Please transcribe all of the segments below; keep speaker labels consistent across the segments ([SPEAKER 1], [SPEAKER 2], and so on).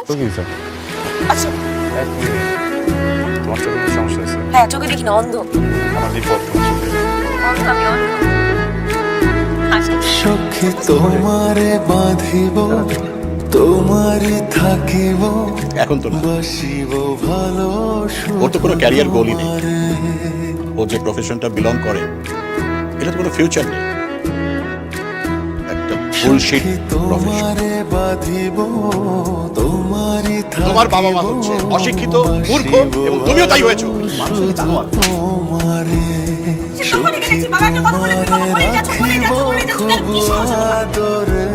[SPEAKER 1] কি হয়েছে?
[SPEAKER 2] আচ্ছা
[SPEAKER 1] তোমার চোখে কি সমস্যা আছে?
[SPEAKER 2] হ্যাঁ, চোখে দেখি না, অন্ধ।
[SPEAKER 1] আমার বিপদ তোমার চোখে।
[SPEAKER 2] অন্ধ, আমি অন্ধ। হাসি।
[SPEAKER 3] সখী তোমারে বাঁধিব তোমারে থাকিব
[SPEAKER 4] এখন তো না।
[SPEAKER 3] বাসিব ভালো
[SPEAKER 4] ওর তো কোনো ক্যারিয়ার গোলই নেই। ও যে প্রফেশনটা বিলং করে এটা তো কোনো ফিউচার নেই, একটা বুলশিট প্রফেশন।
[SPEAKER 3] তোমারে বাঁধিব তোমারে
[SPEAKER 4] তোমার বাবা মা হচ্ছে অশিক্ষিত, মূর্খ এবং তুমিও তাই হয়েছো। মানুষের জানো আর
[SPEAKER 3] তোমারে
[SPEAKER 2] তখনই গেছি, বাবা একটা কথা বলে তুমি কথা বলে যাচ্ছ, বলে যাচ্ছ, বলে যাচ্ছ, তার কি সমস্যা তোমার?
[SPEAKER 3] আদরে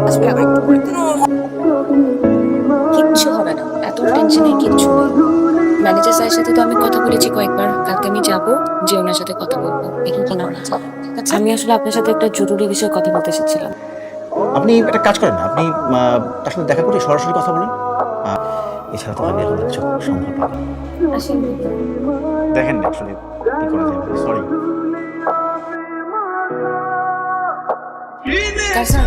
[SPEAKER 2] আসবে আবার একটু পরে। কিচ্ছু হবে না, এত টেনশনের কিচ্ছু নেই। ম্যানেজার স্যারের সাথে তো আমি কথা বলেছি কয়েকবার, কালকে আমি যাবো, যে ওনার সাথে কথা বলবো দেখি কি নাম আছে। আমি আসলে আপনার সাথে একটা জরুরি বিষয়ে কথা বলতে এসেছিলাম।
[SPEAKER 5] আপনি একটা কাজ করেন না, আপনি তার সাথে দেখা করে সরাসরি কথা বলেন। এছাড়া তো আমি এখন কিছু সম্ভব না।
[SPEAKER 2] আসেন।
[SPEAKER 5] দেখেন না আসলে কি করা যায়, সরি।
[SPEAKER 2] কারসান,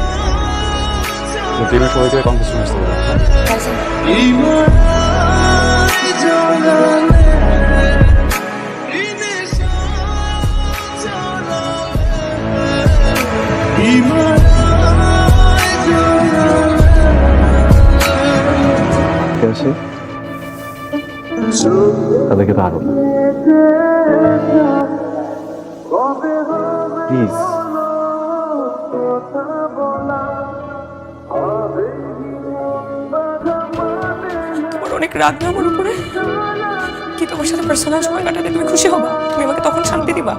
[SPEAKER 1] টিমের সবাইকে কনফারেন্স আসতে বলো।
[SPEAKER 2] কারসান,
[SPEAKER 1] আসি তাদেরকে তো আরো প্লিজ।
[SPEAKER 6] তোমার অনেক রাগ না আমার উপরে? কি তোমার সাথে পার্সোনাল সময় কাটালে তুমি খুশি হবা? তুমি আমাকে তখন শান্তি দিবা?